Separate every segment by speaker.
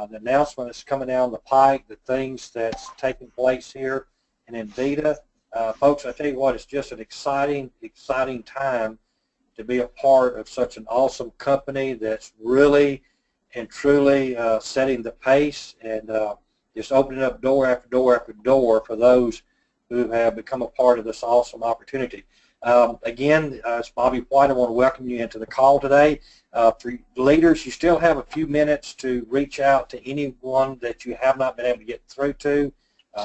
Speaker 1: the announcement that's coming down the pike, the things that's taking place here in InVida. Folks, I tell you what, it's just an exciting time to be a part of such an awesome company that's really and truly setting the pace and just opening up door after door after door for those who have become a part of this awesome opportunity. Again, it's Bobby White. I want to welcome you into the call today. For leaders, you still have a few minutes to reach out to anyone that you have not been able to get through to.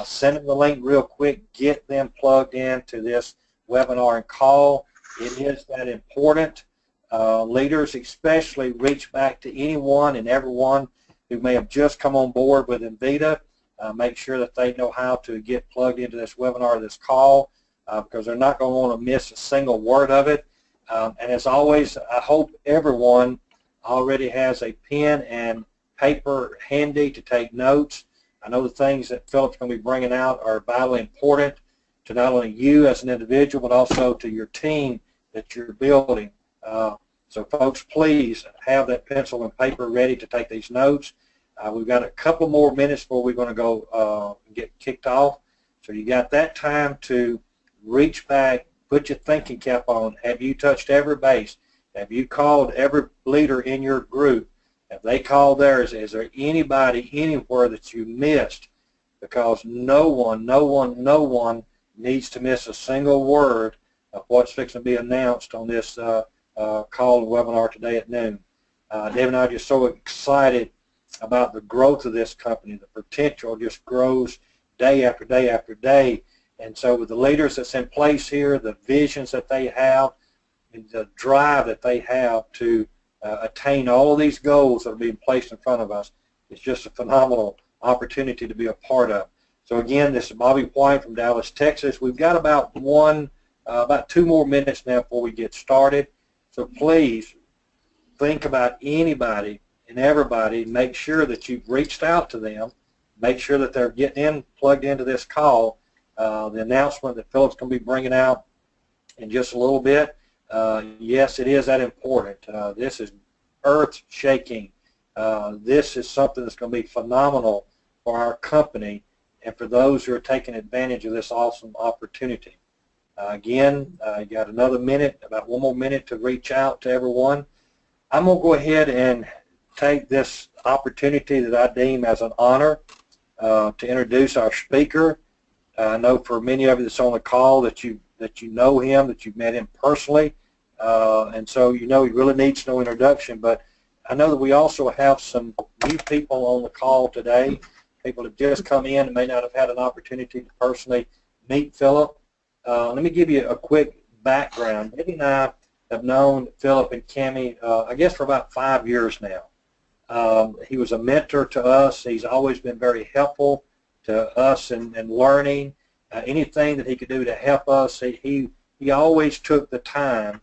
Speaker 1: Send them the link real quick. Get them plugged into this webinar and call. It is that important. Leaders especially reach back to anyone and everyone who may have just come on board with InVida. Make sure that they know how to get plugged into this webinar, this call, because they're not going to want to miss a single word of it. And as always, I hope everyone already has a pen and paper handy to take notes. I know the things that Philip's going to be bringing out are vitally important to not only you as an individual, but also to your team that you're building. So folks, please have that pencil and paper ready to take these notes. We've got a couple more minutes before we're going to go get kicked off. So you got that time to reach back, put your thinking cap on. Have you touched every base? Have you called every leader in your group? Have they called theirs? Is there anybody anywhere that you missed? Because no one needs to miss a single word of what's fixing to be announced on this call and webinar today at noon. Dave and I are just so excited about the growth of this company. The potential just grows day after day after day. And so with the leaders that's in place here, the visions that they have, and the drive that they have to attain all of these goals that are being placed in front of us, it's just a phenomenal opportunity to be a part of. So again, this is Bobby White from Dallas, Texas. We've got about 2 more minutes now before we get started. So please think about anybody and everybody. Make sure that you've reached out to them. Make sure that they're getting plugged into this call. The announcement that Philip's going to be bringing out in just a little bit, yes, it is that important. This is earth-shaking. This is something that's going to be phenomenal for our company and for those who are taking advantage of this awesome opportunity. Again, you got another minute, about 1 more minute to reach out to everyone. I'm going to go ahead and take this opportunity that I deem as an honor to introduce our speaker. I know for many of you that's on the call that you know him, that you've met him personally, and so you know he really needs no introduction. But I know that we also have some new people on the call today, people that just come in and may not have had an opportunity to personally meet Philip. Let me give you a quick background. Eddie and I have known Philip and Cammie, I guess, for about 5 years now. He was a mentor to us. He's always been very helpful to us in learning. Anything that he could do to help us, he always took the time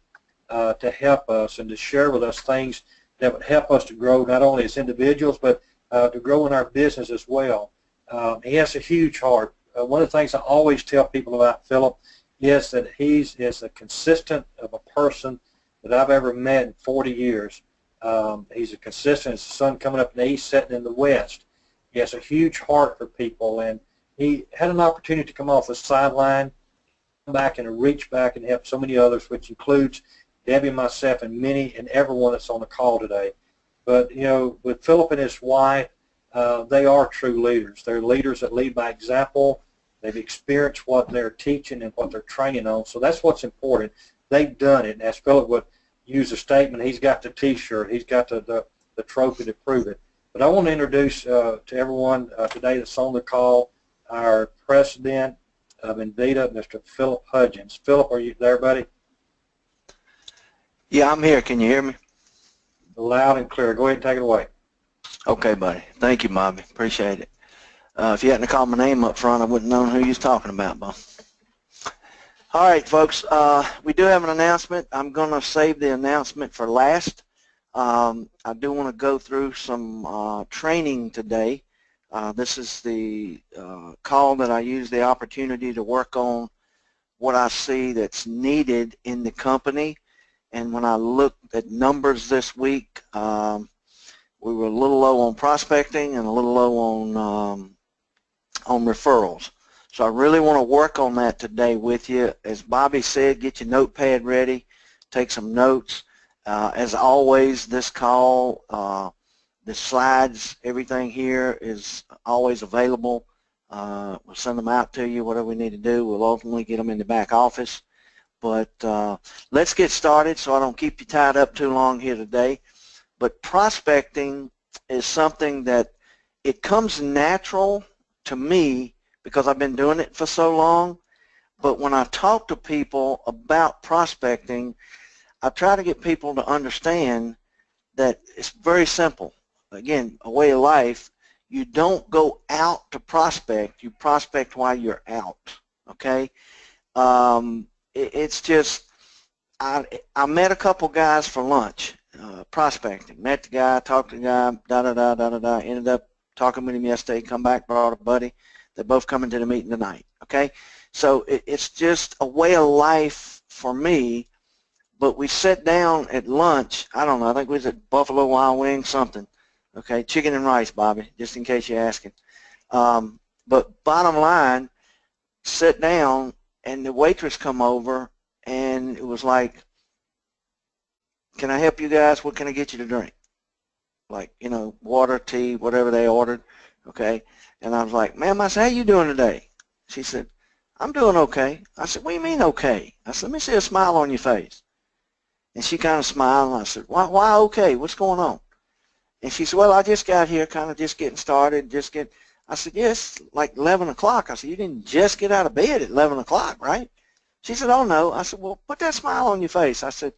Speaker 1: to help us and to share with us things that would help us to grow not only as individuals, but to grow in our business as well. He has a huge heart. One of the things I always tell people about Philip is that he's as consistent of a person that I've ever met in 40 years. He's a consistent as the sun coming up in the east, setting in the west. He has a huge heart for people, and he had an opportunity to come off the sideline, come back and reach back and help so many others, which includes Debbie, myself, and many and everyone that's on the call today. But, you know, with Philip and his wife, they are true leaders. They're leaders that lead by example. They've experienced what they're teaching and what they're training on, so that's what's important. They've done it, and as Philip would use a statement, he's got the T-shirt, he's got the trophy to prove it. But I want to introduce to everyone today that's on the call our president of InVida, Mr. Philip Hudgens. Philip, are you there, buddy?
Speaker 2: Yeah, I'm here. Can you hear me?
Speaker 1: Loud and clear. Go ahead and take it away.
Speaker 2: Okay, buddy. Thank you, Bobby. Appreciate it. If you hadn't called my name up front, I wouldn't know who you was talking about, Bob. All right, folks. We do have an announcement. I'm going to save the announcement for last. I do want to go through some training today. This is the call that I use the opportunity to work on what I see that's needed in the company. And when I look at numbers this week, we were a little low on prospecting and a little low on referrals. So I really want to work on that today with you. As Bobby said, get your notepad ready, take some notes. As always, this call, the slides, everything here is always available. We'll send them out to you, whatever we need to do. We'll ultimately get them in the back office. But let's get started so I don't keep you tied up too long here today. But prospecting is something that it comes natural to me because I've been doing it for so long. But when I talk to people about prospecting, I try to get people to understand that it's very simple. Again, a way of life. You don't go out to prospect. You prospect while you're out, okay? It's just, I met a couple guys for lunch, prospecting. Met the guy, talked to the guy, da-da-da, ended up talking with him yesterday, come back, brought a buddy. They're both coming to the meeting tonight, okay? So it's just a way of life for me, but we sat down at lunch, I don't know, I think we was at Buffalo Wild Wings, something, okay? Chicken and rice, Bobby, just in case you're asking. But bottom line, sit down, and the waitress come over, and it was like, can I help you guys? What can I get you to drink? Like, you know, water, tea, whatever they ordered, okay? And I was like, ma'am, I said, how you doing today? She said, I'm doing okay. I said, what do you mean okay? I said, let me see a smile on your face. And she kind of smiled, and I said, why okay? What's going on? And she said, well, I just got here, kind of just getting started, I said, yes, like 11 o'clock. I said, you didn't just get out of bed at 11 o'clock, right? She said, oh, no. I said, well, put that smile on your face. I said,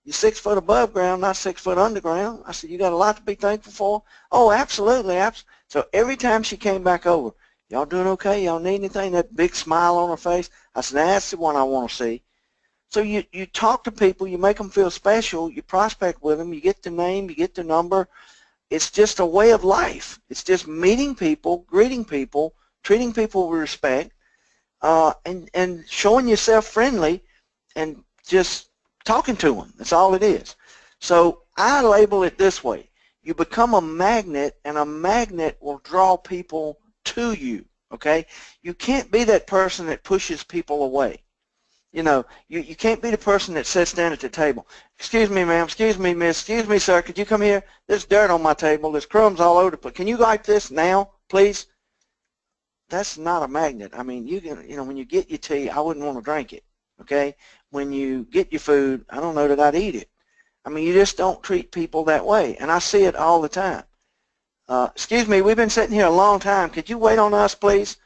Speaker 2: you're 6 foot above ground, not 6 foot underground. I said, you got a lot to be thankful for? Oh, absolutely. So every time she came back over, y'all doing okay? Y'all need anything? That big smile on her face. I said, that's the one I want to see. So you talk to people, you make them feel special, you prospect with them, you get the name, you get the number. It's just a way of life. It's just meeting people, greeting people, treating people with respect, and showing yourself friendly and just talking to them. That's all it is. So I label it this way. You become a magnet, and a magnet will draw people to you, okay? You can't be that person that pushes people away. You know, you can't be the person that sits down at the table. Excuse me, ma'am. Excuse me, miss. Excuse me, sir. Could you come here? There's dirt on my table. There's crumbs all over the place. Can you wipe this now, please? That's not a magnet. I mean, when you get your tea, I wouldn't want to drink it, okay? When you get your food, I don't know that I'd eat it. I mean, you just don't treat people that way, and I see it all the time. Excuse me, we've been sitting here a long time. Could you wait on us, please?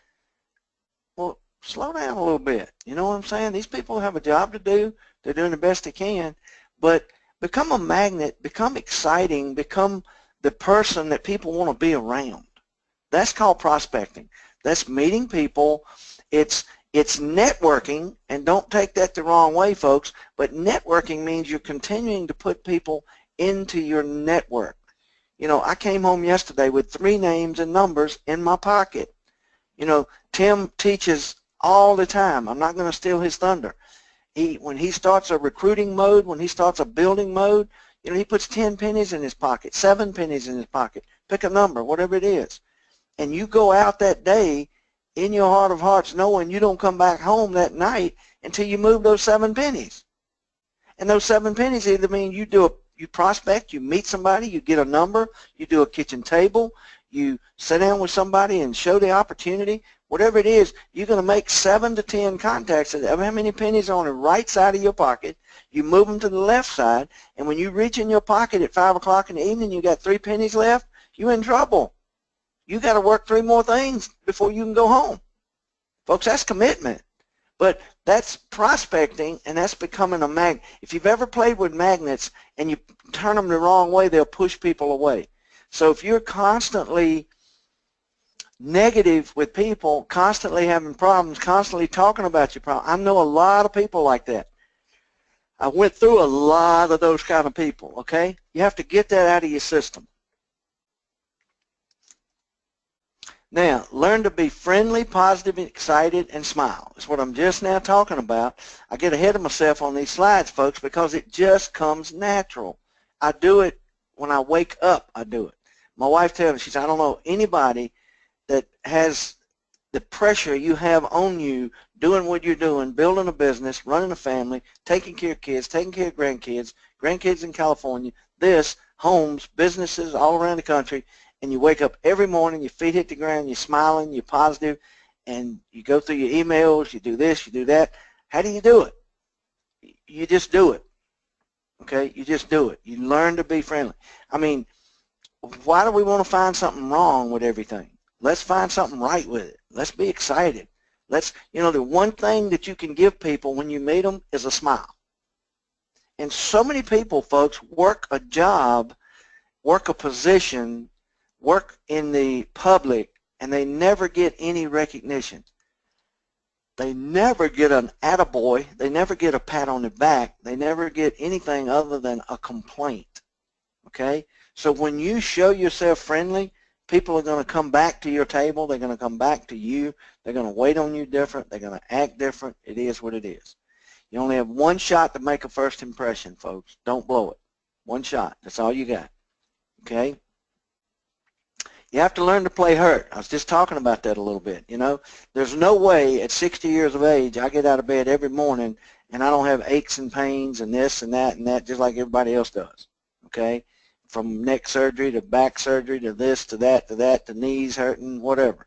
Speaker 2: Well, slow down a little bit. You know what I'm saying? These people have a job to do. They're doing the best they can. But become a magnet, become exciting, become the person that people want to be around. That's called prospecting. That's meeting people. It's networking, and don't take that the wrong way, folks, but networking means you're continuing to put people into your network. You know, I came home yesterday with 3 names and numbers in my pocket. You know, Tim teaches all the time. I'm not going to steal his thunder. When he starts a recruiting mode, when he starts a building mode, you know, he puts 10 pennies in his pocket, 7 pennies in his pocket. Pick a number, whatever it is. And you go out that day in your heart of hearts knowing you don't come back home that night until you move those 7 pennies. And those 7 pennies either mean you prospect, you meet somebody, you get a number, you do a kitchen table, you sit down with somebody and show the opportunity. Whatever it is, you're going to make 7 to 10 contacts of how many pennies are on the right side of your pocket. You move them to the left side, and when you reach in your pocket at 5 o'clock in the evening, you got 3 pennies left, you're in trouble. You got to work 3 more things before you can go home. Folks, that's commitment. But that's prospecting, and that's becoming a magnet. If you've ever played with magnets and you turn them the wrong way, they'll push people away. So if you're constantly negative with people, constantly having problems, constantly talking about your problem, I know a lot of people like that. I went through a lot of those kind of people, okay? You have to get that out of your system. Now, learn to be friendly, positive, excited, and smile. That's what I'm just now talking about. I get ahead of myself on these slides, folks, because it just comes natural. I do it when I wake up, I do it. My wife tells me, she said, I don't know anybody that has the pressure you have on you doing what you're doing, building a business, running a family, taking care of kids, taking care of grandkids in California, homes, businesses all around the country, and you wake up every morning, your feet hit the ground, you're smiling, you're positive, and you go through your emails, you do this, you do that. How do you do it? You just do it, okay? You just do it. You learn to be friendly. I mean, why do we want to find something wrong with everything? Let's find something right with it. Let's be excited. The one thing that you can give people when you meet them is a smile. And so many people, folks, work a job, work a position, work in the public, and they never get any recognition. They never get an attaboy. They never get a pat on the back. They never get anything other than a complaint, okay? So when you show yourself friendly, people are going to come back to your table. They're going to come back to you. They're going to wait on you different. They're going to act different. It is what it is. You only have one shot to make a first impression, folks. Don't blow it. One shot. That's all you got, okay? You have to learn to play hurt. I was just talking about that a little bit. There's no way at 60 years of age I get out of bed every morning and I don't have aches and pains and this and that just like everybody else does, okay? From neck surgery to back surgery to this to that to knees hurting, whatever.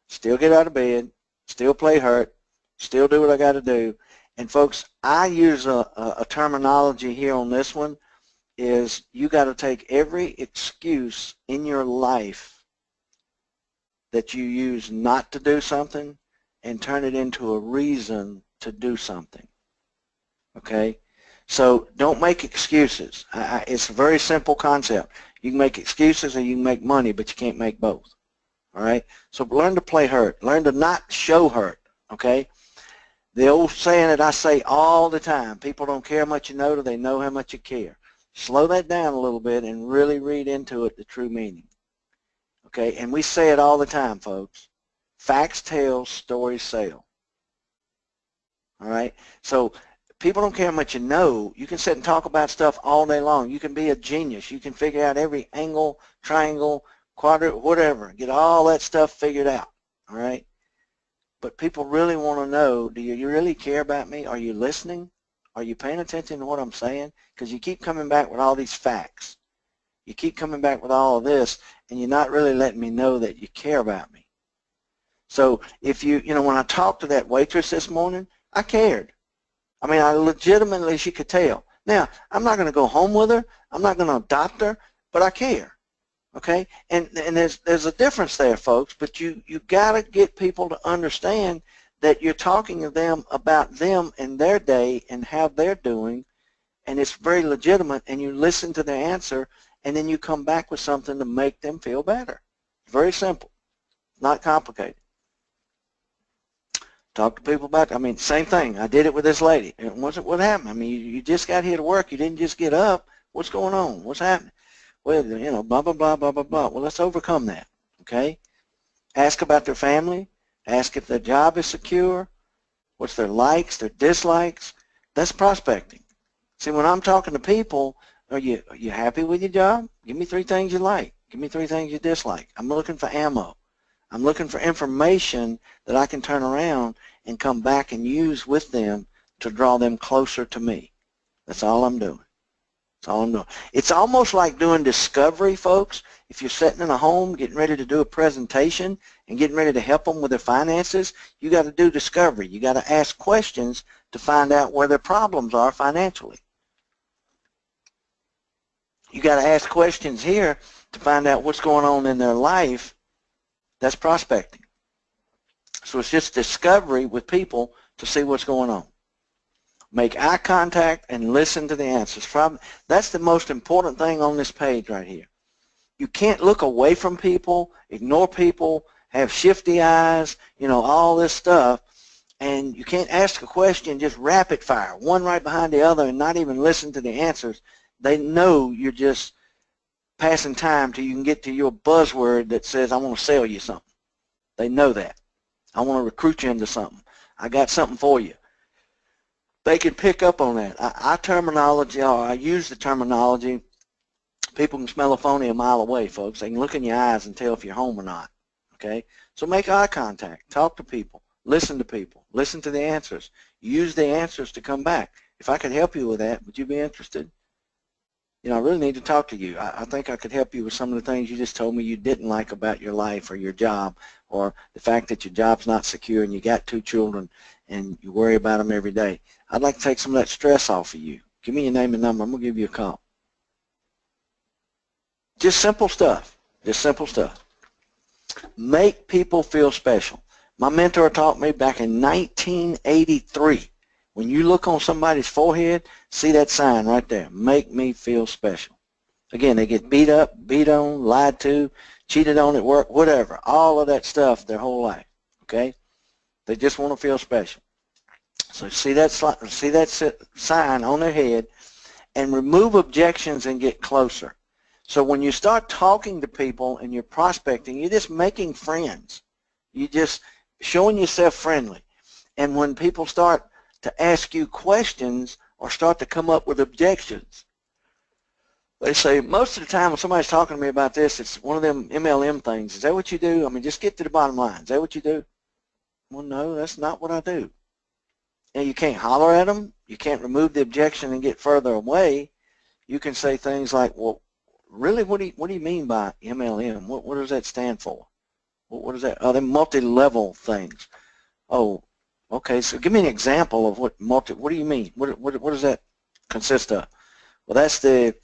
Speaker 2: Still get out of bed, still play hurt, still do what I got to do. And folks, I use a terminology here on this one is you got to take every excuse in your life that you use not to do something and turn it into a reason to do something, okay? So don't make excuses. It's a very simple concept. You can make excuses or you can make money, but you can't make both, all right? So learn to play hurt. Learn to not show hurt, okay? The old saying that I say all the time, people don't care how much you know till they know how much you care. Slow that down a little bit and really read into it the true meaning, okay? And we say it all the time, folks. Facts tell, stories sell, all right? So people don't care how much you know. You can sit and talk about stuff all day long. You can be a genius. You can figure out every angle, triangle, quadrant, whatever. Get all that stuff figured out, all right? But people really want to know, do you really care about me? Are you listening? Are you paying attention to what I'm saying? Because you keep coming back with all these facts. You keep coming back with all of this, and you're not really letting me know that you care about me. So if when I talked to that waitress this morning, I cared. I mean, I legitimately, she could tell. Now, I'm not going to go home with her. I'm not going to adopt her, but I care, okay? And there's a difference there, folks, but you got to get people to understand that you're talking to them about them and their day and how they're doing, and it's very legitimate, and you listen to their answer, and then you come back with something to make them feel better. Very simple, not complicated. Talk to people about, same thing. I did it with this lady. And what happened? I mean, you just got here to work. You didn't just get up. What's going on? What's happening? Well, blah, blah, blah, blah, blah, blah. Well, let's overcome that, okay? Ask about their family. Ask if their job is secure. What's their likes, their dislikes. That's prospecting. See, when I'm talking to people, are you happy with your job? Give me 3 things you like. Give me 3 things you dislike. I'm looking for ammo. I'm looking for information that I can turn around and come back and use with them to draw them closer to me. That's all I'm doing. That's all I'm doing. It's almost like doing discovery, folks. If you're sitting in a home getting ready to do a presentation and getting ready to help them with their finances, you got to do discovery. You got to ask questions to find out where their problems are financially. You got to ask questions here to find out what's going on in their life. That's prospecting. So it's just discovery with people to see what's going on. Make eye contact and listen to the answers. That's the most important thing on this page right here. You can't look away from people, ignore people, have shifty eyes, all this stuff, and you can't ask a question just rapid fire, one right behind the other, and not even listen to the answers. They know you're just passing time till you can get to your buzzword that says, I want to sell you something. They know that. I want to recruit you into something. I got something for you. They can pick up on that. I use the terminology People can smell a phony a mile away, folks. They can look in your eyes and tell if you're home or not, okay? So make eye contact. Talk to people. Listen to people. Listen to the answers. Use the answers to come back. If I could help you with that, would you be interested? You know, I really need to talk to you. I think I could help you with some of the things you just told me you didn't like about your life or your job, or the fact that your job's not secure and you got 2 children and you worry about them every day. I'd like to take some of that stress off of you. Give me your name and number. I'm going to give you a call. Just simple stuff. Just simple stuff. Make people feel special. My mentor taught me back in 1983, when you look on somebody's forehead, see that sign right there, make me feel special. Again, they get beat up, beat on, lied to, cheated on at work, whatever, all of that stuff their whole life, okay? They just want to feel special. So see that sign on their head and remove objections and get closer. So when you start talking to people and you're prospecting, you're just making friends. You're just showing yourself friendly. And when people start to ask you questions or start to come up with objections, they say, most of the time when somebody's talking to me about this, it's one of them MLM things. Is that what you do? I mean, just get to the bottom line. Is that what you do? Well, no, that's not what I do. And you can't holler at them. You can't remove the objection and get further away. You can say things like, well, really, what do you mean by MLM? What does that stand for? What is that? Oh, they're multi-level things. Oh, okay, so give me an example of what do you mean? What does that consist of? Well, that's the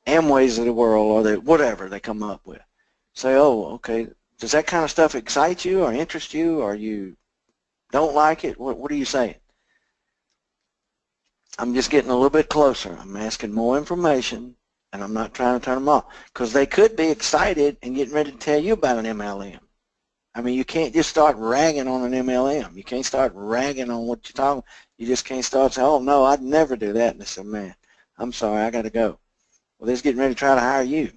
Speaker 2: Amways of the world, or the whatever they come up with. Say, oh, okay, does that kind of stuff excite you or interest you, or you don't like it? What are you saying? I'm just getting a little bit closer. I'm asking more information, and I'm not trying to turn them off, because they could be excited and getting ready to tell you about an MLM. I mean, you can't just start ragging on an MLM. You can't start ragging on what you're talking. You just can't start saying, oh, no, I'd never do that. And they say, man, I'm sorry, I got to go. Well, they're getting ready to try to hire you.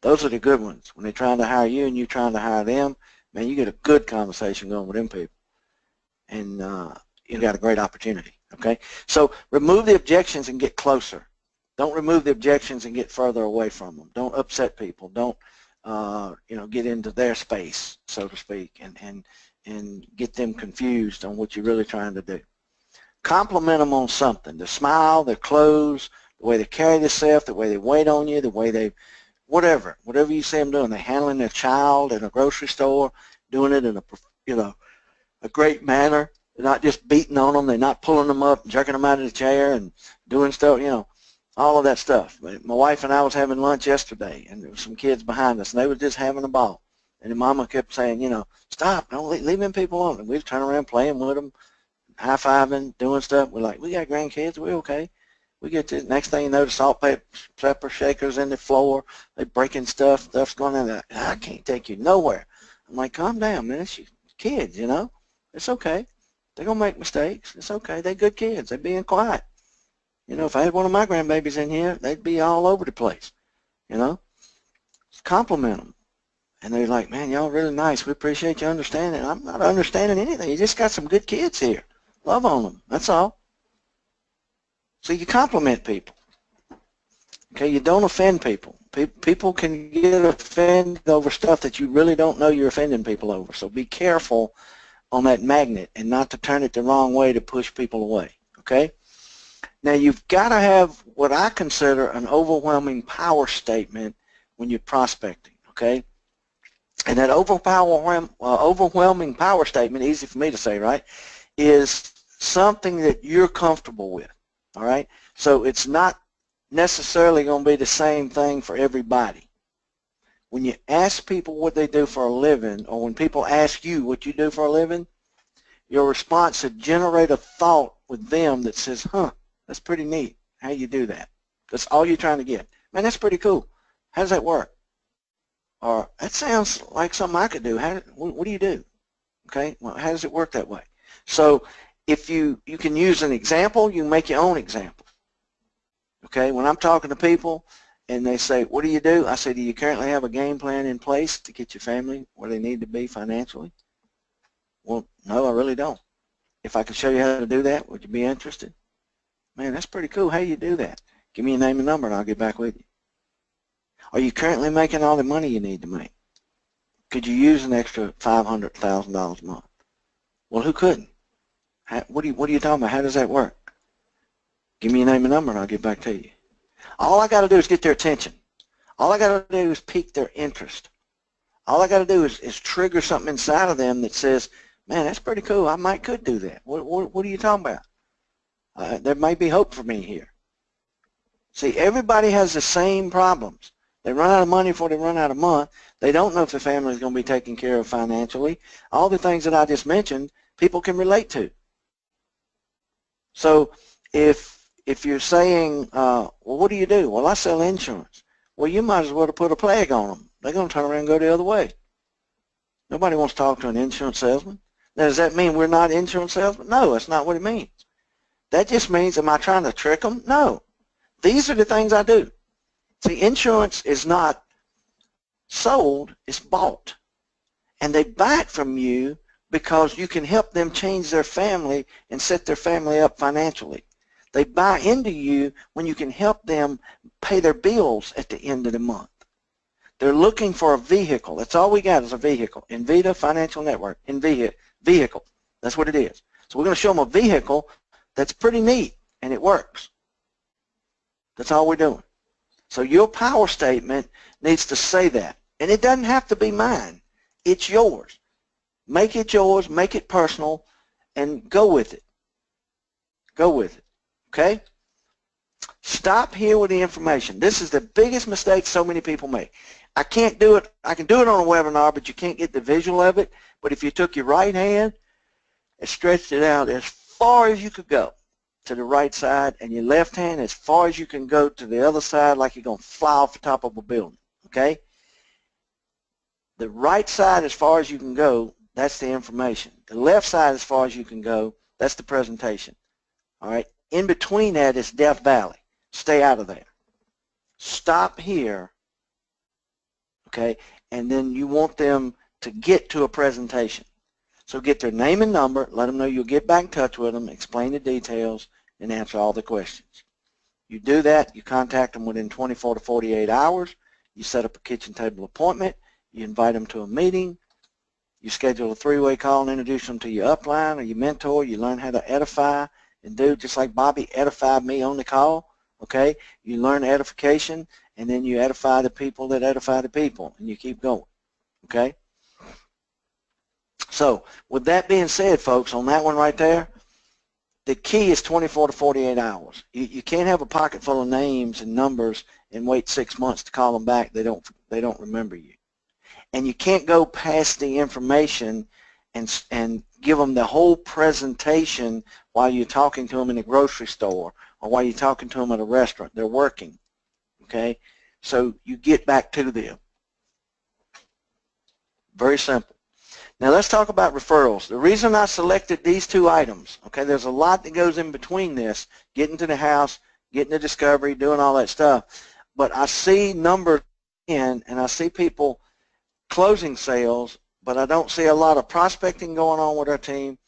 Speaker 2: Those are the good ones. When they're trying to hire you and you're trying to hire them, man, you get a good conversation going with them people. And you got a great opportunity, okay? So remove the objections and get closer. Don't remove the objections and get further away from them. Don't upset people. Don't get into their space, so to speak, and get them confused on what you're really trying to do. Compliment them on something. Their smile, their clothes, the way they carry themselves, the way they wait on you, the way they, whatever you see them doing. They're handling their child in a grocery store, doing it in a great manner. They're not just beating on them. They're not pulling them up, jerking them out of the chair and doing stuff, all of that stuff. My wife and I was having lunch yesterday, and there were some kids behind us, and they were just having a ball. And the mama kept saying, stop, don't leave them people alone. And we'd turn around playing with them, high-fiving, doing stuff. We're like, we got grandkids, we're okay. We get to, next thing you know, the salt pepper shakers in the floor. They're breaking stuff's going in there. I can't take you nowhere. I'm like, calm down, man. It's your kids, It's okay. They're going to make mistakes. It's okay. They're good kids. They're being quiet. If I had one of my grandbabies in here, they'd be all over the place, Compliment them. And they're like, man, y'all really nice. We appreciate you understanding. I'm not understanding anything. You just got some good kids here. Love on them. That's all. So you compliment people. Okay, you don't offend people. People can get offended over stuff that you really don't know you're offending people over. So be careful on that magnet and not to turn it the wrong way to push people away. Okay? Now, you've got to have what I consider an overwhelming power statement when you're prospecting, okay? And that overwhelming power statement, easy for me to say, right, is something that you're comfortable with, all right? So it's not necessarily going to be the same thing for everybody. When you ask people what they do for a living, or when people ask you what you do for a living, your response should generate a thought with them that says, huh, that's pretty neat. How you do that? That's all you're trying to get. Man, that's pretty cool. How does that work? Or that sounds like something I could do. What do you do? Okay, well, how does it work that way? So if you can use an example, you can make your own example. Okay, when I'm talking to people and they say, what do you do? I say, do you currently have a game plan in place to get your family where they need to be financially? Well, no, I really don't. If I could show you how to do that, would you be interested? Man, that's pretty cool. How do you do that? Give me your name and number and I'll get back with you. Are you currently making all the money you need to make? Could you use an extra $500,000 a month? Well, who couldn't? What are you talking about? How does that work? Give me your name and number and I'll get back to you. All I got to do is get their attention. All I got to do is pique their interest. All I got to do is trigger something inside of them that says, man, that's pretty cool. I could do that. What are you talking about? There may be hope for me here. See, everybody has the same problems. They run out of money before they run out of month. They don't know if the family is going to be taken care of financially. All the things that I just mentioned, people can relate to. So if you're saying, well, what do you do? Well, I sell insurance. Well, you might as well put a plague on them. They're going to turn around and go the other way. Nobody wants to talk to an insurance salesman. Now, does that mean we're not insurance salesmen? No, that's not what it means. That just means, am I trying to trick them? No. These are the things I do. See, insurance is not sold, it's bought. And they buy it from you because you can help them change their family and set their family up financially. They buy into you when you can help them pay their bills at the end of the month. They're looking for a vehicle. That's all we got is a vehicle. InVida Financial Network, vehicle. That's what it is. So we're going to show them a vehicle that's pretty neat and it works. That's all we're doing. So your power statement needs to say that. And it doesn't have to be mine. It's yours. Make it yours, make it personal, and go with it. Go with it. Okay? Stop here with the information. This is the biggest mistake so many people make. I can't do it. I can do it on a webinar, but you can't get the visual of it. But if you took your right hand and stretched it out as far as you could go to the right side, and your left hand as far as you can go to the other side like you're going to fly off the top of a building, okay? The right side as far as you can go, that's the information. The left side as far as you can go, that's the presentation, all right? In between that is Death Valley. Stay out of there. Stop here, okay? And then you want them to get to a presentation. So get their name and number, let them know you'll get back in touch with them, explain the details, and answer all the questions. You do that, you contact them within 24 to 48 hours, you set up a kitchen table appointment, you invite them to a meeting, you schedule a three-way call and introduce them to your upline or your mentor, you learn how to edify and do just like Bobby edified me on the call, okay? You learn edification, and then you edify the people that edify the people, and you keep going, okay? So with that being said, folks, on that one right there, the key is 24 to 48 hours. You can't have a pocket full of names and numbers and wait 6 months to call them back. They don't remember you. And you can't go past the information and give them the whole presentation while you're talking to them in a grocery store or while you're talking to them at a restaurant. They're working, okay? So you get back to them. Very simple. Now let's talk about referrals. The reason I selected these two items, okay, there's a lot that goes in between this, getting to the house, getting the discovery, doing all that stuff, but I see numbers in and I see people closing sales, but I don't see a lot of prospecting going on with our team,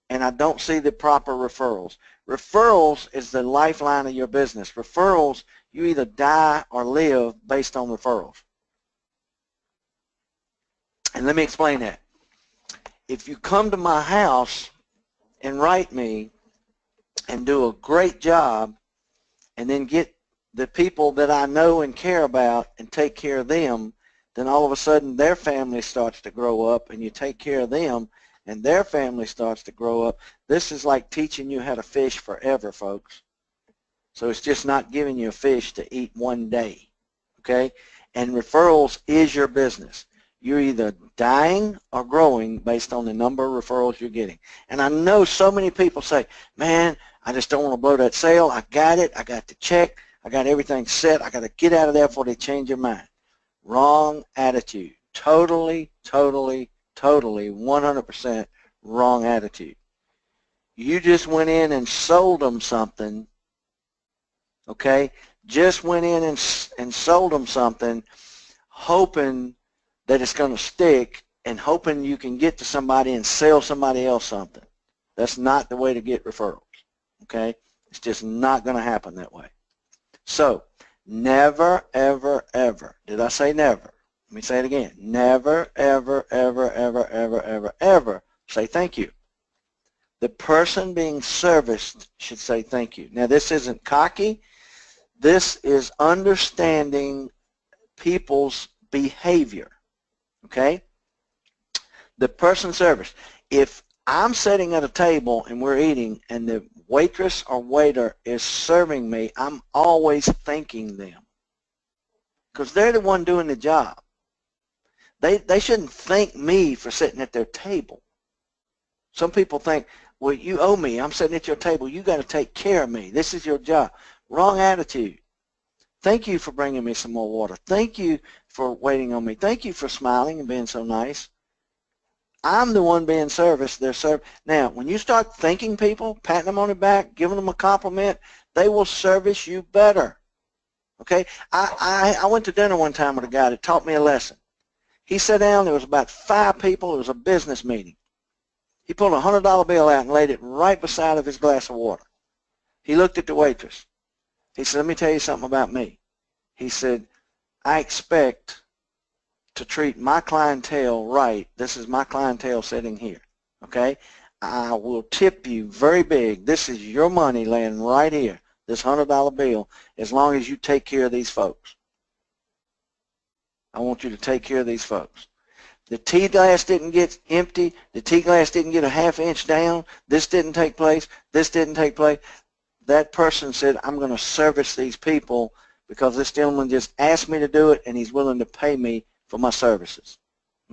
Speaker 2: and I don't see the proper referrals. Referrals is the lifeline of your business. Referrals, you either die or live based on referrals. And let me explain that. If you come to my house and write me and do a great job and then get the people that I know and care about and take care of them, then all of a sudden their family starts to grow up and you take care of them and their family starts to grow up. This is like teaching you how to fish forever, folks. So it's just not giving you a fish to eat one day, okay? And referrals is your business. You're either dying or growing based on the number of referrals you're getting. And I know so many people say, man, I just don't want to blow that sale. I got it. I got the check. I got everything set. I got to get out of there before they change their mind. Wrong attitude. Totally, 100% wrong attitude. You just went in and sold them something, okay? Just went in and sold them something hoping that it's going to stick and hoping you can get to somebody and sell somebody else something. That's not the way to get referrals, okay? It's just not going to happen that way. So Never, ever, ever. Did I say never? Let me say it again. Never, ever, ever, ever, ever, ever, ever say thank you. The person being serviced should say thank you. Now, this isn't cocky. This is understanding people's behavior, okay? The person serviced. If I'm sitting at a table and we're eating and the waitress or waiter is serving me, I'm always thanking them because they're the one doing the job. They shouldn't thank me for sitting at their table. Some people think, well, you owe me. I'm sitting at your table. You got to take care of me. This is your job. Wrong attitude. Thank you for bringing me some more water. Thank you for waiting on me. Thank you for smiling and being so nice. I'm the one being serviced. They're served. Now, when you start thanking people, patting them on the back, giving them a compliment, they will service you better. Okay? I went to dinner one time with a guy that taught me a lesson. He sat down. There was about 5 people. It was a business meeting. He pulled a $100 bill out and laid it right beside of his glass of water. He looked at the waitress. He said, let me tell you something about me. He said, I expect to treat my clientele right. This is my clientele sitting here, okay? I will tip you very big. This is your money laying right here, this $100 bill, as long as you take care of these folks. I want you to take care of these folks. The tea glass didn't get empty. The tea glass didn't get a ½ inch down. This didn't take place. This didn't take place. That person said, I'm going to service these people because this gentleman just asked me to do it and he's willing to pay me for my services.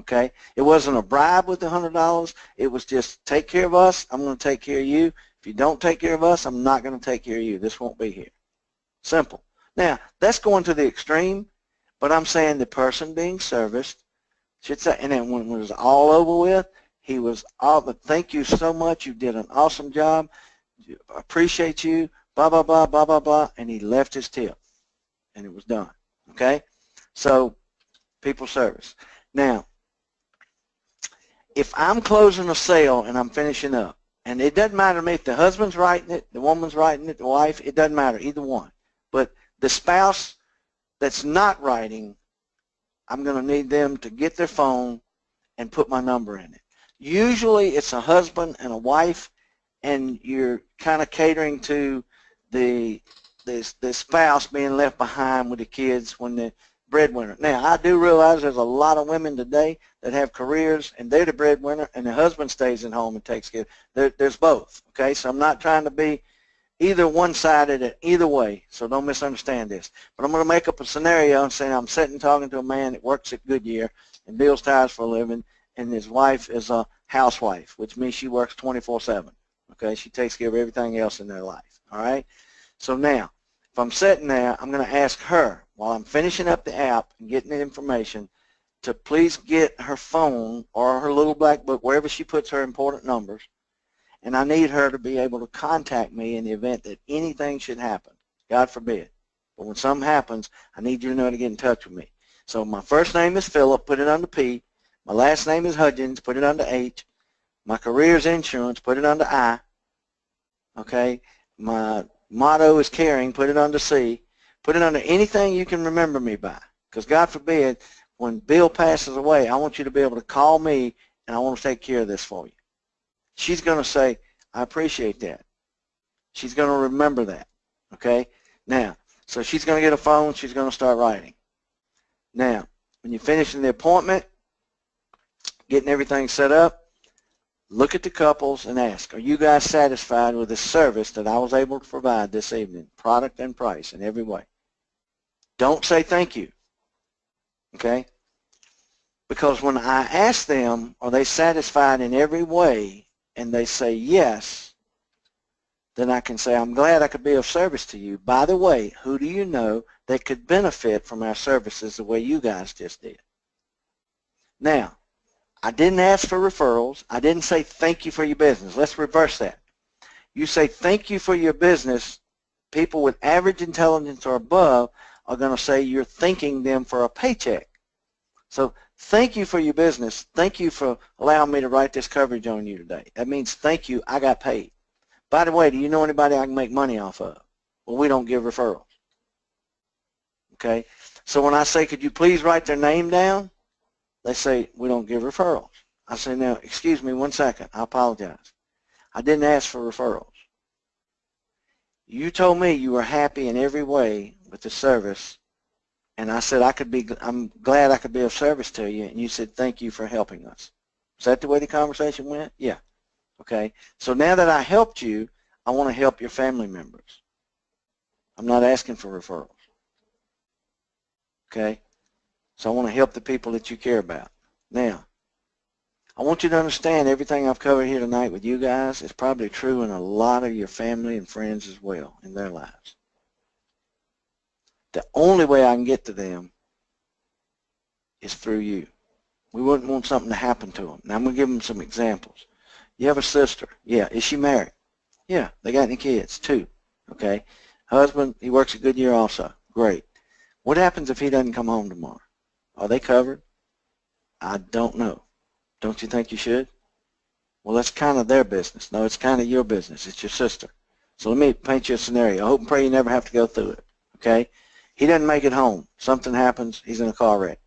Speaker 2: Okay? It wasn't a bribe with the $100. It was just take care of us. I'm going to take care of you. If you don't take care of us, I'm not going to take care of you. This won't be here. Simple. Now, that's going to the extreme, but I'm saying the person being serviced should say, and then when it was all over with, he was all, but thank you so much. You did an awesome job. I appreciate you, blah, blah, blah, blah, blah, blah, and he left his tip, and it was done. Okay? So, people service. Now, if I'm closing a sale and I'm finishing up, and it doesn't matter to me if the husband's writing it, the woman's writing it, the wife, it doesn't matter, either one. But the spouse that's not writing, I'm going to need them to get their phone and put my number in it. Usually it's a husband and a wife, and you're kind of catering to the spouse being left behind with the kids when the breadwinner. Now, I do realize there's a lot of women today that have careers, and they're the breadwinner, and the husband stays at home and takes care. There's both, okay? So I'm not trying to be either one-sided either way, so don't misunderstand this. But I'm going to make up a scenario and say I'm sitting talking to a man that works at Goodyear and builds tires for a living, and his wife is a housewife, which means she works 24/7, okay? She takes care of everything else in their life, all right? So now, if I'm sitting there, I'm going to ask her, while I'm finishing up the app and getting the information, to please get her phone or her little black book, wherever she puts her important numbers, and I need her to be able to contact me in the event that anything should happen. God forbid. But when something happens, I need you to know to get in touch with me. So my first name is Philip, put it under P. My last name is Hudgens, put it under H. My career is insurance, put it under I. Okay? My motto is caring, put it under C. Put it under anything you can remember me by. Because God forbid, when Bill passes away, I want you to be able to call me, and I want to take care of this for you. She's going to say, I appreciate that. She's going to remember that, okay? Now, so she's going to get a phone. She's going to start writing. Now, when you're finishing the appointment, getting everything set up, look at the couples and ask, are you guys satisfied with the service that I was able to provide this evening, product and price in every way? Don't say thank you, okay? Because when I ask them, are they satisfied in every way, and they say yes, then I can say, I'm glad I could be of service to you. By the way, who do you know that could benefit from our services the way you guys just did? Now, I didn't ask for referrals. I didn't say thank you for your business. Let's reverse that. You say thank you for your business. People with average intelligence or above are going to say you're thanking them for a paycheck. So thank you for your business. Thank you for allowing me to write this coverage on you today. That means thank you, I got paid. By the way, do you know anybody I can make money off of? Well, we don't give referrals. Okay? So when I say, could you please write their name down? They say, we don't give referrals. I say, now, excuse me 1 second. I apologize. I didn't ask for referrals. You told me you were happy in every way with the service, and I said I'm glad I could be of service to you, and you said thank you for helping us. Is that the way the conversation went? Yeah. Okay. So now that I helped you, I want to help your family members. I'm not asking for referrals. Okay. So I want to help the people that you care about. Now, I want you to understand everything I've covered here tonight with you guys is probably true in a lot of your family and friends as well in their lives. The only way I can get to them is through you. We wouldn't want something to happen to them. Now I'm going to give them some examples. You have a sister. Yeah. Is she married? Yeah. They got any kids? 2. Okay. Husband, he works a good year also. Great. What happens if he doesn't come home tomorrow? Are they covered? I don't know. Don't you think you should? Well, that's kind of their business. No, it's kind of your business. It's your sister. So let me paint you a scenario. I hope and pray you never have to go through it. Okay? He doesn't make it home. Something happens. He's in a car wreck.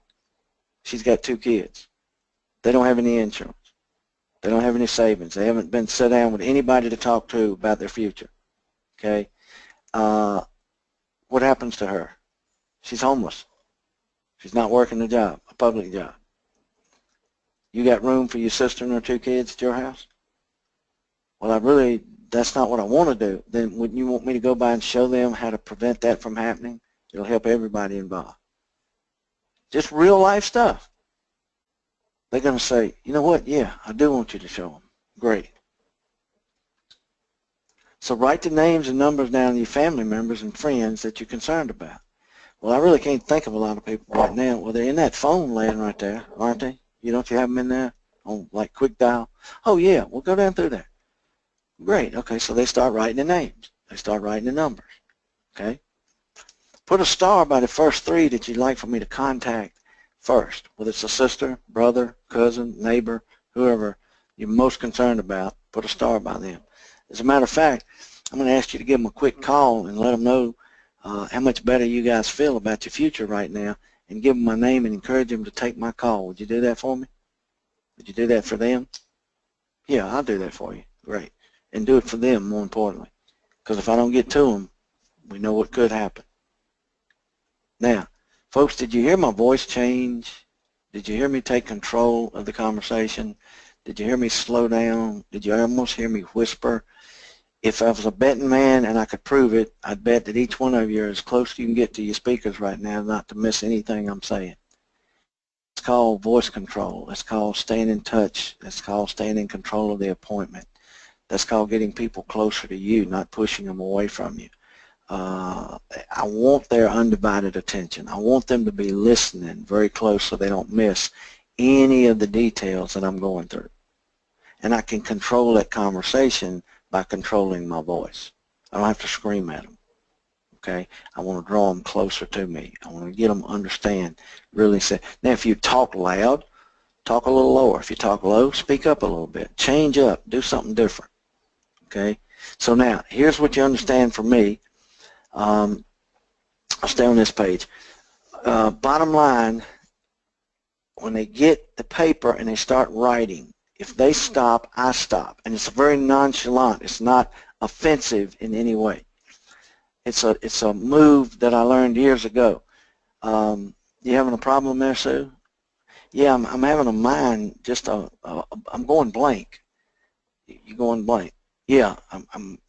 Speaker 2: She's got 2 kids. They don't have any insurance. They don't have any savings. They haven't been sat down with anybody to talk to about their future. Okay? What happens to her? She's homeless. She's not working a job, a public job. You got room for your sister and her 2 kids at your house? Well, that's not what I want to do. Then wouldn't you want me to go by and show them how to prevent that from happening? It'll help everybody involved. Just real life stuff. They're going to say, you know what? Yeah, I do want you to show them. Great. So write the names and numbers down of your family members and friends that you're concerned about. Well, I really can't think of a lot of people right now. Well, they're in that phone laying right there, aren't they? Don't you have them in there on like quick dial? Oh, yeah, we'll go down through there. Great. Okay, so they start writing the names. They start writing the numbers. Okay? Put a star by the first 3 that you'd like for me to contact first, whether it's a sister, brother, cousin, neighbor, whoever you're most concerned about, put a star by them. As a matter of fact, I'm going to ask you to give them a quick call and let them know how much better you guys feel about your future right now, and give them my name and encourage them to take my call. Would you do that for me? Would you do that for them? Yeah, I'll do that for you. Great. And do it for them, more importantly. Because if I don't get to them, we know what could happen. Now, folks, did you hear my voice change? Did you hear me take control of the conversation? Did you hear me slow down? Did you almost hear me whisper? If I was a betting man and I could prove it, I'd bet that each one of you are as close as you can get to your speakers right now not to miss anything I'm saying. It's called voice control. It's called staying in touch. It's called staying in control of the appointment. That's called getting people closer to you, not pushing them away from you. I want their undivided attention. I want them to be listening very close so they don't miss any of the details that I'm going through. And I can control that conversation by controlling my voice. I don't have to scream at them. Okay? I want to draw them closer to me. I want to get them to understand, really say. Now, if you talk loud, talk a little lower. If you talk low, speak up a little bit. Change up. Do something different. Okay? So now, here's what you understand from me. I'll stay on this page. Bottom line, when they get the paper and they start writing, if they stop, I stop. And it's very nonchalant. It's not offensive in any way. It's a move that I learned years ago. You having a problem there, Sue? Yeah, I'm having a mind, I'm going blank. You going blank? Yeah,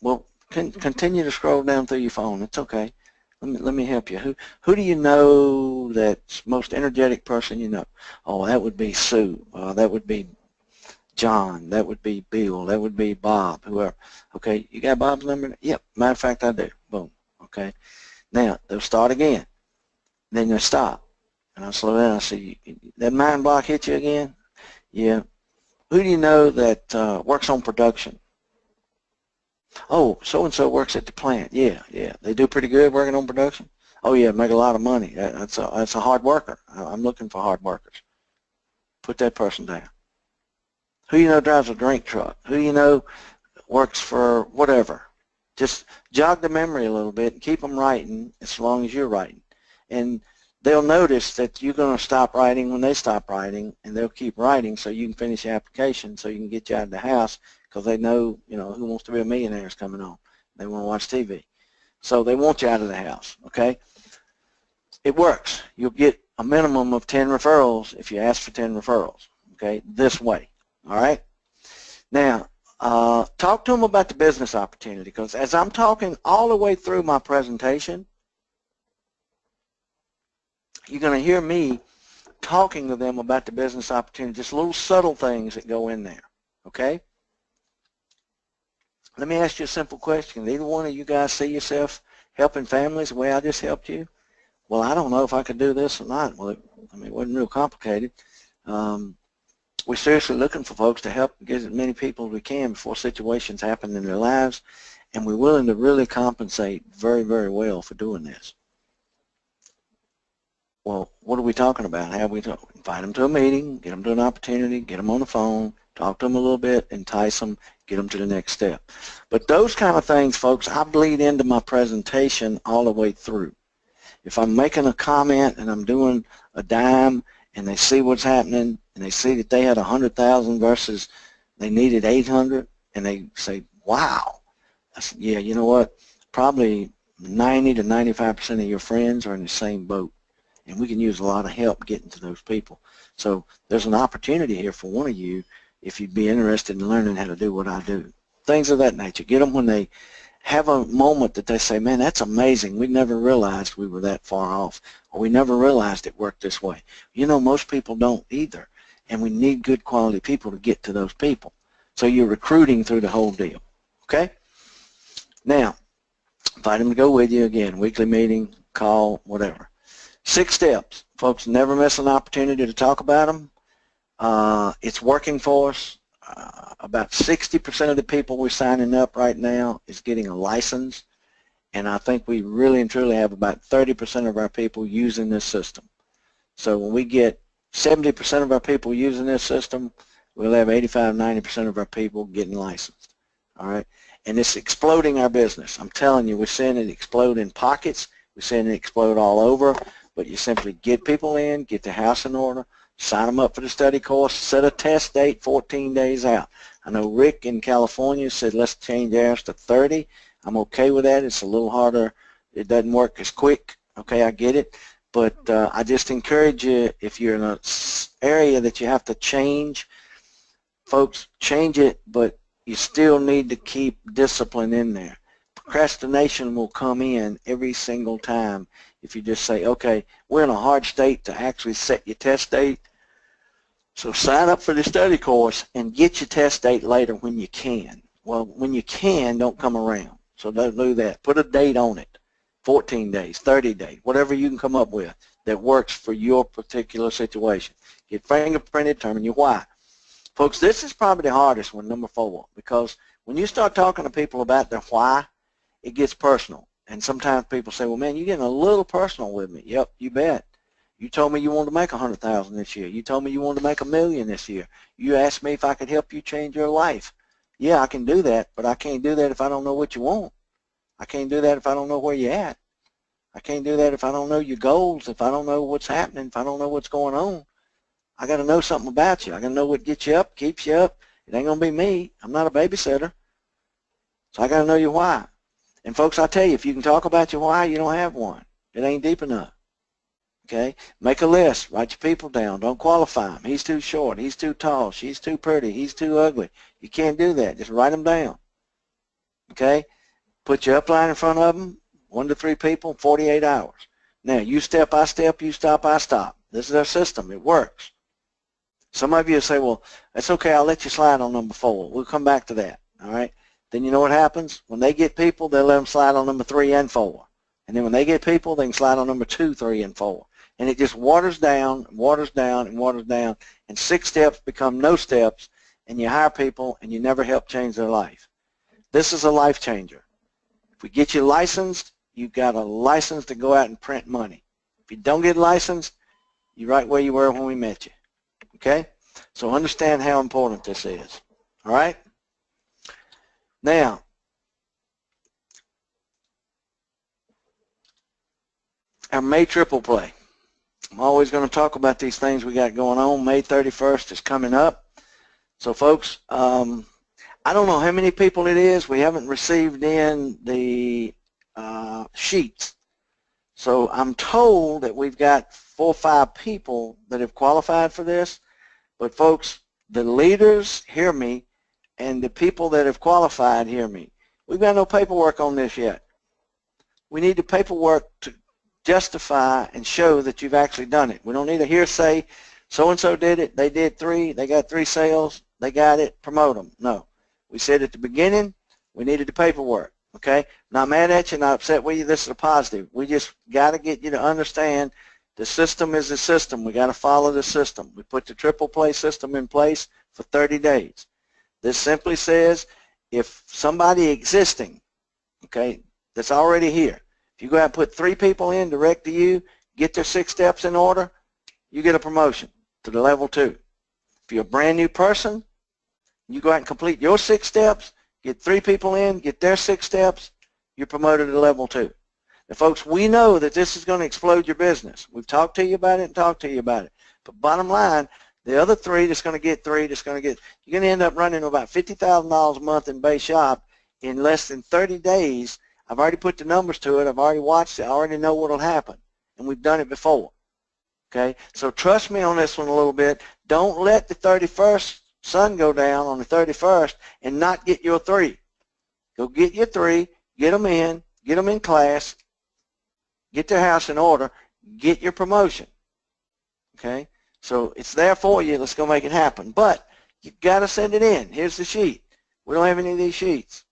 Speaker 2: well, continue to scroll down through your phone. It's okay. Let me help you. Who do you know that's most energetic person you know? Oh, that would be Sue. That would be John. That would be Bill. That would be Bob. Whoever. Okay, you got Bob's number? Yep. Matter of fact, I do. Boom. Okay. Now they'll start again. Then they'll stop, and I'll slow down. I see that mind block hit you again. Yeah. Who do you know that works on production? Oh, so-and-so works at the plant. Yeah. They do pretty good working on production. Oh, yeah, make a lot of money. That's a hard worker. I'm looking for hard workers. Put that person down. Who you know drives a drink truck? Who you know works for whatever? Just jog the memory a little bit and keep them writing as long as you're writing. And they'll notice that you're going to stop writing when they stop writing, and they'll keep writing so you can finish your application so you can get you out of the house, because they know, Who Wants to Be a Millionaire is coming on. They want to watch TV. So they want you out of the house, okay? It works. You'll get a minimum of 10 referrals if you ask for 10 referrals, okay, this way, all right? Now, talk to them about the business opportunity, because as I'm talking all the way through my presentation, you're going to hear me talking to them about the business opportunity, just little subtle things that go in there, okay? Let me ask you a simple question. Did either one of you guys see yourself helping families the way I just helped you? Well, I don't know if I could do this or not. Well, it wasn't real complicated. We're seriously looking for folks to help get as many people as we can before situations happen in their lives, and we're willing to really compensate very, very well for doing this. Well, what are we talking about? How we invite them to a meeting, get them to an opportunity, get them on the phone, talk to them a little bit, entice them, get them to the next step. But those kind of things, folks, I bleed into my presentation all the way through. If I'm making a comment and I'm doing a dime and they see what's happening and they see that they had 100,000 versus they needed 800, and they say, wow, I said, yeah, you know what, probably 90 to 95% of your friends are in the same boat, and we can use a lot of help getting to those people. So there's an opportunity here for one of you if you'd be interested in learning how to do what I do. Things of that nature. Get them when they have a moment that they say, man, that's amazing. We never realized we were that far off, or we never realized it worked this way. Most people don't either, and we need good quality people to get to those people. So you're recruiting through the whole deal, okay? Now, invite them to go with you again, weekly meeting, call, whatever. 6 steps. Folks, never miss an opportunity to talk about them. It's working for us. About 60% of the people we're signing up right now is getting a license, and I think we really and truly have about 30% of our people using this system. So when we get 70% of our people using this system, we'll have 85–90% of our people getting licensed, all right? And it's exploding our business. I'm telling you, we're seeing it explode in pockets. We're seeing it explode all over, but you simply get people in, get the house in order, sign them up for the study course, set a test date 14 days out. I know Rick in California said let's change ours to 30. I'm okay with that. It's a little harder. It doesn't work as quick. Okay, I get it. But I just encourage you, if you're in an area that you have to change, folks, change it, but you still need to keep discipline in there. Procrastination will come in every single time if you just say, okay, we're in a hard state to actually set your test date, so sign up for the study course and get your test date later when you can. Well, when you can, don't come around. So don't do that. Put a date on it, 14 days, 30 days, whatever you can come up with that works for your particular situation. Get fingerprinted, determine your why. Folks, this is probably the hardest one, number 4, because when you start talking to people about their why, it gets personal. And sometimes people say, well, man, you're getting a little personal with me. Yep, you bet. You told me you wanted to make 100,000 this year. You told me you wanted to make $1 million this year. You asked me if I could help you change your life. Yeah, I can do that, but I can't do that if I don't know what you want. I can't do that if I don't know where you're at. I can't do that if I don't know your goals, if I don't know what's happening, if I don't know what's going on. I got to know something about you. I got to know what gets you up, keeps you up. It ain't going to be me. I'm not a babysitter. So I got to know your why. And folks, I tell you, if you can talk about your why, you don't have one. It ain't deep enough. Okay? Make a list. Write your people down. Don't qualify them. He's too short. He's too tall. She's too pretty. He's too ugly. You can't do that. Just write them down. Okay? Put your upline in front of them, 1 to 3 people, 48 hours. Now, you step, I step, you stop, I stop. This is our system. It works. Some of you say, well, that's okay. I'll let you slide on number 4. We'll come back to that. All right? Then you know what happens? When they get people, they'll let them slide on number 3 and 4. And then when they get people, they can slide on number 2, 3, and 4. And it just waters down, waters down, and waters down. And 6 steps become no steps, and you hire people, and you never help change their life. This is a life changer. If we get you licensed, you've got a license to go out and print money. If you don't get licensed, you're right where you were when we met you. Okay? So understand how important this is. All right? Now, our May triple play. I'm always going to talk about these things we got going on. May 31st is coming up. So, folks, I don't know how many people it is. We haven't received in the sheets. So I'm told that we've got 4 or 5 people that have qualified for this. But, folks, the leaders hear me, and the people that have qualified hear me. We've got no paperwork on this yet. We need the paperwork to justify and show that you've actually done it. We don't need a hearsay, so-and-so did it, they did 3, they got 3 sales, they got it, promote them. No. We said at the beginning we needed the paperwork, okay? Not mad at you, not upset with you. This is a positive. We just got to get you to understand the system is a system. We got to follow the system. We put the triple play system in place for 30 days. This simply says if somebody existing, okay, that's already here, if you go out and put 3 people in direct to you, get their 6 steps in order, you get a promotion to the level 2. If you're a brand new person, you go out and complete your 6 steps, get 3 people in, get their 6 steps, you're promoted to level 2. Now, folks, we know that this is going to explode your business. We've talked to you about it and talked to you about it. But bottom line, the other 3 that's going to get 3, that's going to get, you're going to end up running about $50,000 a month in base shop in less than 30 days. I've already put the numbers to it. I've already watched it. I already know what will happen. And we've done it before. Okay? So trust me on this one a little bit. Don't let the 31st sun go down on the 31st and not get your 3. Go get your 3, get them in class, get their house in order, get your promotion. Okay? So it's there for you. Let's go make it happen. But you've got to send it in. Here's the sheet. We don't have any of these sheets.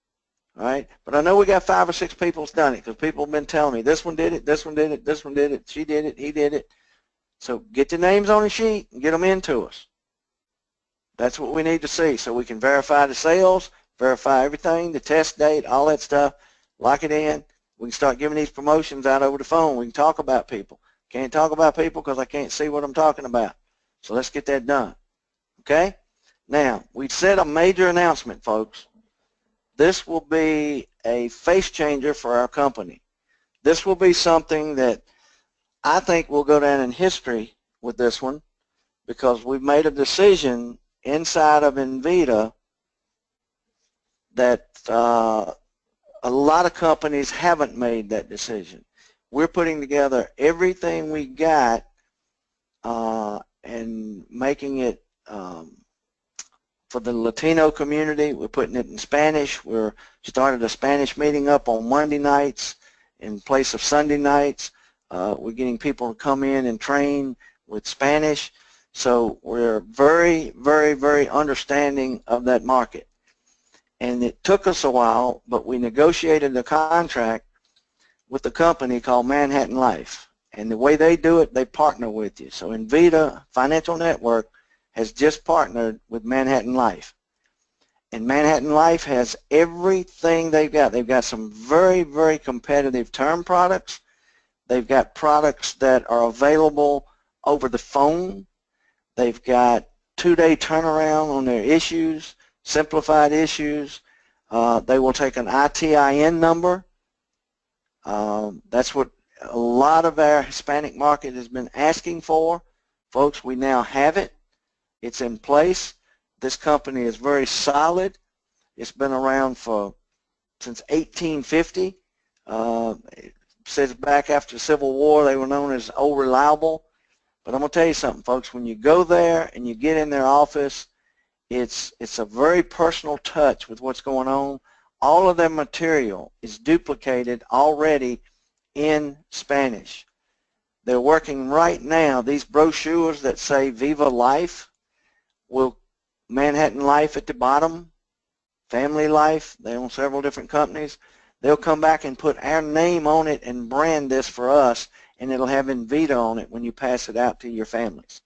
Speaker 2: All right? But I know we got 5 or 6 people that's done it because people have been telling me this one did it, this one did it, this one did it, she did it, he did it. So get the names on the sheet and get them into us. That's what we need to see so we can verify the sales, verify everything, the test date, all that stuff, lock it in. We can start giving these promotions out over the phone. We can talk about people. Can't talk about people because I can't see what I'm talking about. So let's get that done. Okay? Now, we said a major announcement, folks. This will be a face changer for our company. This will be something that I think will go down in history with this one because we've made a decision inside of InVida that a lot of companies haven't made that decision. We're putting together everything we got and making it for the Latino community. We're putting it in Spanish. We're started a Spanish meeting up on Monday nights in place of Sunday nights. We're getting people to come in and train with Spanish. So we're very, very, very understanding of that market. And it took us a while, but we negotiated the contract with a company called Manhattan Life. And the way they do it, they partner with you. So InVida Financial Network has just partnered with Manhattan Life. And Manhattan Life has everything they've got. They've got some very, very competitive term products. They've got products that are available over the phone. They've got 2-day turnaround on their issues, simplified issues. They will take an ITIN number. That's what a lot of our Hispanic market has been asking for. Folks, we now have it. It's in place. This company is very solid. It's been around since 1850. It says back after the Civil War they were known as Old Reliable. But I'm going to tell you something, folks. When you go there and you get in their office, it's a very personal touch with what's going on. All of their material is duplicated already in Spanish. They're working right now. These brochures that say Viva Life, Manhattan Life at the bottom, Family Life, they own several different companies. They'll come back and put our name on it and brand this for us, and it'll have InVida on it when you pass it out to your families.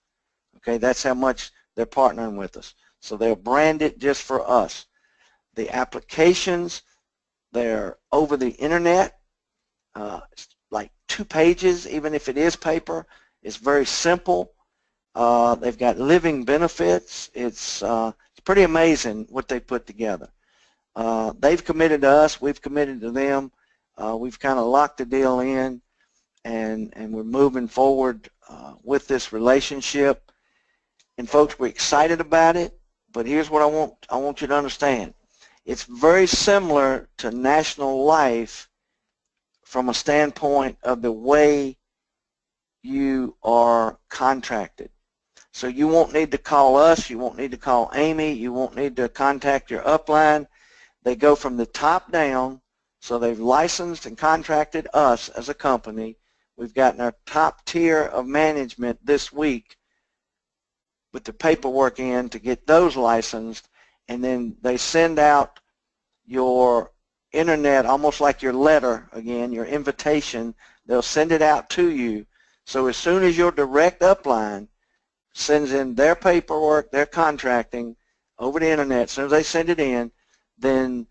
Speaker 2: Okay, that's how much they're partnering with us. So they'll brand it just for us. The applications, they're over the internet, like 2 pages, even if it is paper. It's very simple. They've got living benefits. It's pretty amazing what they put together. They've committed to us. We've committed to them. We've kind of locked the deal in. and we're moving forward with this relationship. And folks, we're excited about it, but here's what I want you to understand. It's very similar to National Life from a standpoint of the way you are contracted. So you won't need to call us, you won't need to call Amy, you won't need to contact your upline. They go from the top down, so they've licensed and contracted us as a company. We've gotten our top tier of management this week with the paperwork in to get those licensed, and then they send out your internet, almost like your letter again, your invitation. They'll send it out to you. So as soon as your direct upline sends in their paperwork, their contracting over the internet, as soon as they send it in, then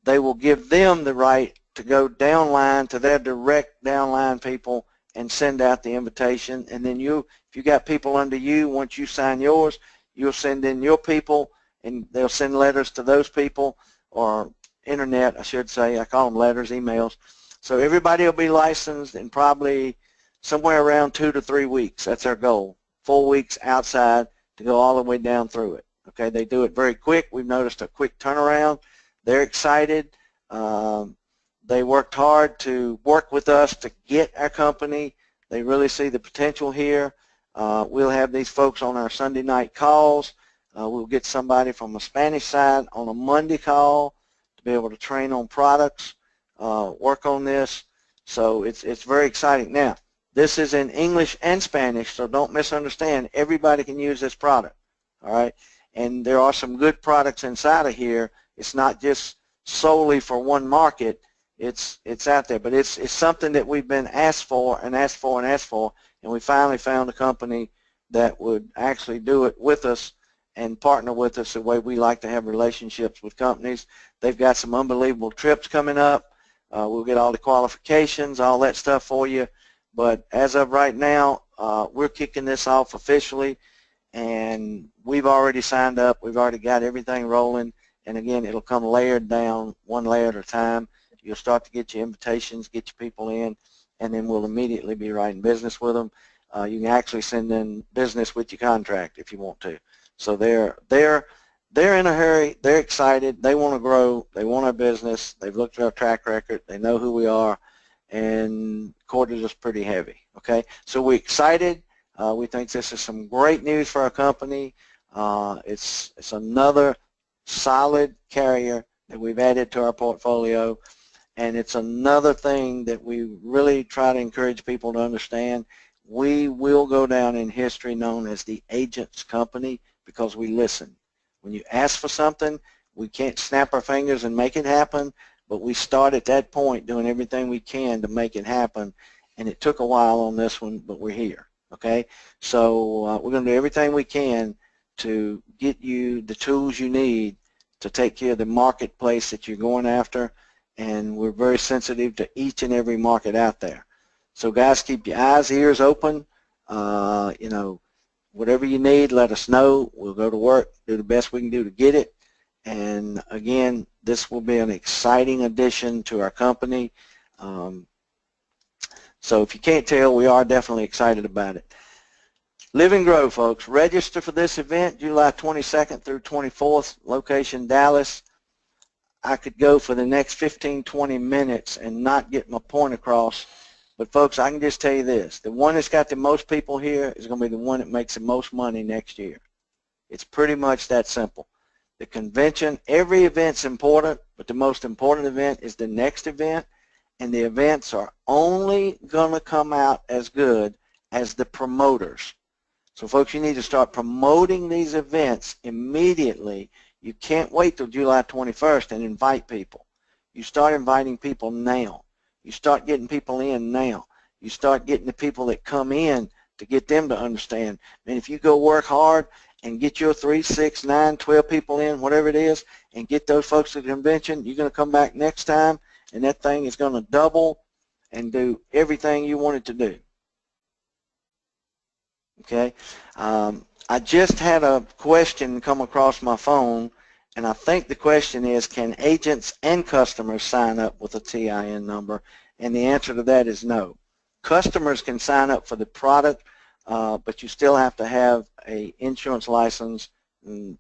Speaker 2: they will give them the right to go downline to their direct downline people and send out the invitation. And then you, if you got people under you, once you sign yours, you'll send in your people, and they'll send letters to those people, or internet, I should say. I call them letters, emails. So everybody will be licensed in probably somewhere around 2 to 3 weeks. That's our goal. 4 weeks outside to go all the way down through it. Okay, they do it very quick. We've noticed a quick turnaround. They're excited. They worked hard to work with us to get our company. They really see the potential here. We'll have these folks on our Sunday night calls. We'll get somebody from the Spanish side on a Monday call to be able to train on products, work on this. So it's very exciting. Now, this is in English and Spanish, so don't misunderstand. Everybody can use this product, all right? And there are some good products inside of here. It's not just solely for one market. It's out there, but it's something that we've been asked for and asked for and asked for, and we finally found a company that would actually do it with us and partner with us the way we like to have relationships with companies. They've got some unbelievable trips coming up. We'll get all the qualifications, all that stuff for you. But as of right now, we're kicking this off officially, and we've already signed up. We've already got everything rolling, and again, it'll come layered down, one layer at a time. You'll start to get your invitations, get your people in, and then we'll immediately be writing business with them. You can actually send in business with your contract if you want to. So they're in a hurry. They're excited. They want to grow. They want our business. They've looked at our track record. They know who we are, and quarters is pretty heavy. Okay, so we're excited. We think this is some great news for our company. It's another solid carrier that we've added to our portfolio, and it's another thing that we really try to encourage people to understand. We will go down in history known as the agent's company because we listen. When you ask for something, we can't snap our fingers and make it happen, but we start at that point doing everything we can to make it happen, and it took a while on this one, but we're here, okay? So we're going to do everything we can to get you the tools you need to take care of the marketplace that you're going after, and we're very sensitive to each and every market out there. So guys, keep your eyes, ears open. You know, whatever you need, let us know. We'll go to work, do the best we can do to get it. And again, this will be an exciting addition to our company. So if you can't tell, we are definitely excited about it. Live and Grow, folks. Register for this event, July 22nd through 24th, location Dallas. I could go for the next 15, 20 minutes and not get my point across. But folks, I can just tell you this. The one that's got the most people here is going to be the one that makes the most money next year. It's pretty much that simple. The convention, every event's important, but the most important event is the next event, and the events are only going to come out as good as the promoters. So folks, you need to start promoting these events immediately. You can't wait till July 21st and invite people. You start inviting people now. You start getting people in now. You start getting the people that come in to get them to understand. And if you go work hard and get your 3, 6, 9, 12 people in, whatever it is, and get those folks to the convention, you're going to come back next time, and that thing is going to double and do everything you want it to do. Okay? I just had a question come across my phone, and I think the question is, can agents and customers sign up with a TIN number? And the answer to that is no. Customers can sign up for the product, but you still have to have a insurance license and,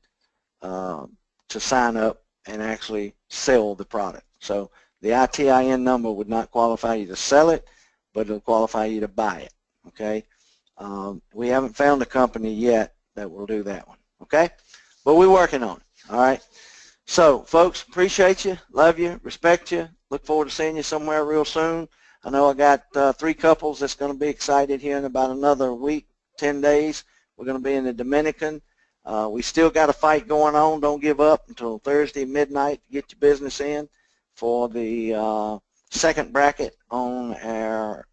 Speaker 2: to sign up and actually sell the product. So the ITIN number would not qualify you to sell it, but it'll qualify you to buy it, okay? We haven't found a company yet that will do that one, okay? But we're working on it, all right? So, folks, appreciate you, love you, respect you, look forward to seeing you somewhere real soon. I know I got 3 couples that's going to be excited here in about another week, 10 days. We're going to be in the Dominican. We still got a fight going on. Don't give up until Thursday midnight to get your business in for the second bracket on our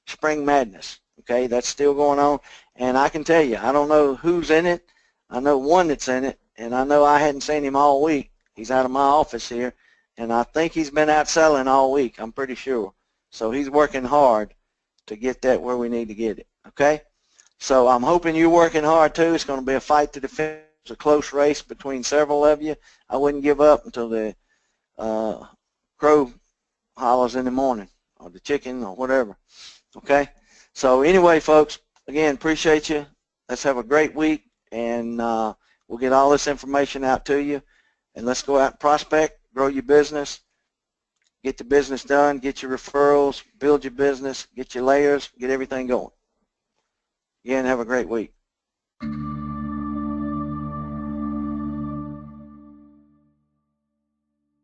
Speaker 2: Spring Madness. Okay, that's still going on. And I can tell you, I don't know who's in it. I know one that's in it, and I know I hadn't seen him all week. He's out of my office here, and I think he's been out selling all week, I'm pretty sure. So he's working hard to get that where we need to get it, okay? So I'm hoping you're working hard too. It's going to be a fight to the finish. It's a close race between several of you. I wouldn't give up until the crow hollers in the morning, or the chicken, or whatever, okay? So anyway, folks, again, appreciate you. Let's have a great week, and we'll get all this information out to you, and let's go out and prospect, grow your business, get the business done, get your referrals, build your business, get your layers, get everything going. Again, have a great week.